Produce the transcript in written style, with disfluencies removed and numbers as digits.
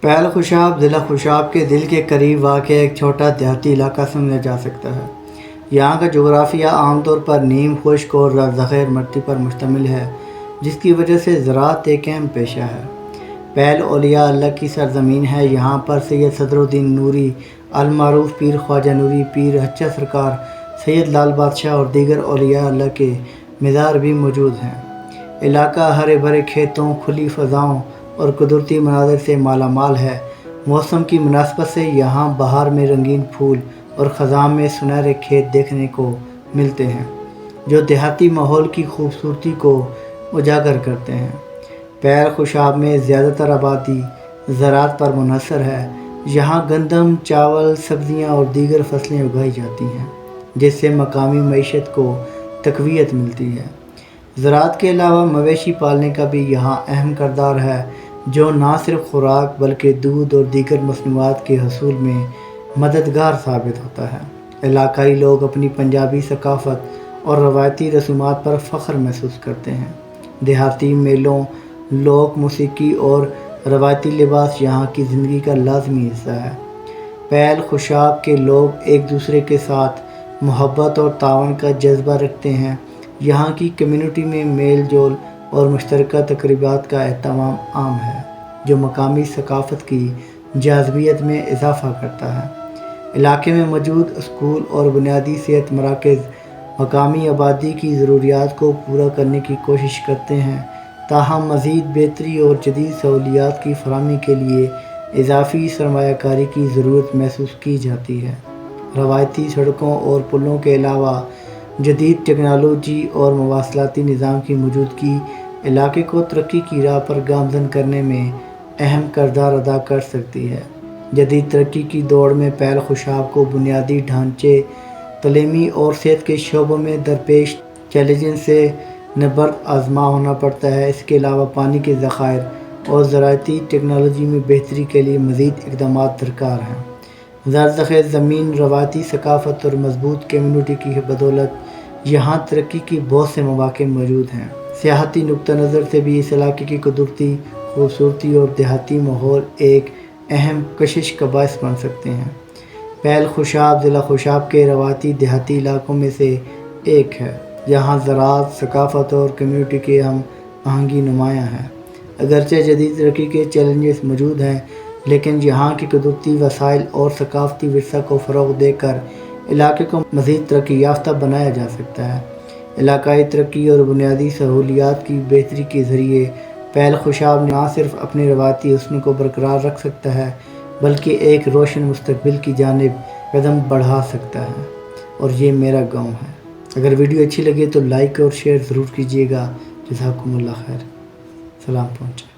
پہل خوشاب ضلع خوشاب کے دل کے قریب واقع ایک چھوٹا دیہاتی علاقہ سمجھا جا سکتا ہے۔ یہاں کا جغرافیہ عام طور پر نیم خشک اور زرخیز مٹی پر مشتمل ہے، جس کی وجہ سے زراعت ایک اہم پیشہ ہے۔ پہل اولیاء اللہ کی سرزمین ہے۔ یہاں پر سید صدر الدین نوری، المعروف پیر خواجہ نوری، پیر ہچہ سرکار، سید لال بادشاہ اور دیگر اولیاء اللہ کے مزار بھی موجود ہیں۔ علاقہ ہرے بھرے کھیتوں، کھلی فضاؤں اور قدرتی مناظر سے مالا مال ہے۔ موسم کی مناسبت سے یہاں بہار میں رنگین پھول اور خزاں میں سنہرے کھیت دیکھنے کو ملتے ہیں، جو دیہاتی ماحول کی خوبصورتی کو اجاگر کرتے ہیں۔ پہل خوشاب میں زیادہ تر آبادی زراعت پر منحصر ہے۔ یہاں گندم، چاول، سبزیاں اور دیگر فصلیں اگائی جاتی ہیں، جس سے مقامی معیشت کو تقویت ملتی ہے۔ زراعت کے علاوہ مویشی پالنے کا بھی یہاں اہم کردار ہے، جو نہ صرف خوراک بلکہ دودھ اور دیگر مصنوعات کے حصول میں مددگار ثابت ہوتا ہے۔ علاقائی لوگ اپنی پنجابی ثقافت اور روایتی رسومات پر فخر محسوس کرتے ہیں۔ دیہاتی میلوں، لوک موسیقی اور روایتی لباس یہاں کی زندگی کا لازمی حصہ ہے۔ پہل خوشاب کے لوگ ایک دوسرے کے ساتھ محبت اور تعاون کا جذبہ رکھتے ہیں۔ یہاں کی کمیونٹی میں میل جول اور مشترکہ تقریبات کا اہتمام عام ہے، جو مقامی ثقافت کی جاذبیت میں اضافہ کرتا ہے۔ علاقے میں موجود اسکول اور بنیادی صحت مراکز مقامی آبادی کی ضروریات کو پورا کرنے کی کوشش کرتے ہیں، تاہم مزید بہتری اور جدید سہولیات کی فراہمی کے لیے اضافی سرمایہ کاری کی ضرورت محسوس کی جاتی ہے۔ روایتی سڑکوں اور پلوں کے علاوہ جدید ٹیکنالوجی اور مواصلاتی نظام کی موجودگی علاقے کو ترقی کی راہ پر گامزن کرنے میں اہم کردار ادا کر سکتی ہے۔ جدید ترقی کی دوڑ میں پہل خوشاب کو بنیادی ڈھانچے، تعلیمی اور صحت کے شعبوں میں درپیش چیلنجز سے نبرد آزما ہونا پڑتا ہے۔ اس کے علاوہ پانی کے ذخائر اور زراعتی ٹیکنالوجی میں بہتری کے لیے مزید اقدامات درکار ہیں۔ زرخیز زمین، روایتی ثقافت اور مضبوط کمیونٹی کی بدولت یہاں ترقی کی بہت سے مواقع موجود ہیں۔ سیاحتی نقطہ نظر سے بھی اس علاقے کی قدرتی خوبصورتی اور دیہاتی ماحول ایک اہم کشش کا باعث بن سکتے ہیں۔ پہل خوشاب ضلع خوشاب کے روایتی دیہاتی علاقوں میں سے ایک ہے، جہاں زراعت، ثقافت اور کمیونٹی کی ہم آہنگی نمایاں ہے۔ اگرچہ جدید ترقی کے چیلنجز موجود ہیں، لیکن یہاں کی قدرتی وسائل اور ثقافتی ورثہ کو فروغ دے کر علاقے کو مزید ترقی یافتہ بنایا جا سکتا ہے۔ علاقائی ترقی اور بنیادی سہولیات کی بہتری کے ذریعے پہل خوشاب نہ صرف اپنے روایتی حسن کو برقرار رکھ سکتا ہے، بلکہ ایک روشن مستقبل کی جانب قدم بڑھا سکتا ہے۔ اور یہ میرا گاؤں ہے۔ اگر ویڈیو اچھی لگے تو لائک اور شیئر ضرور کیجیے گا۔ جزاکم اللہ خیر۔ سلام پہنچائیں۔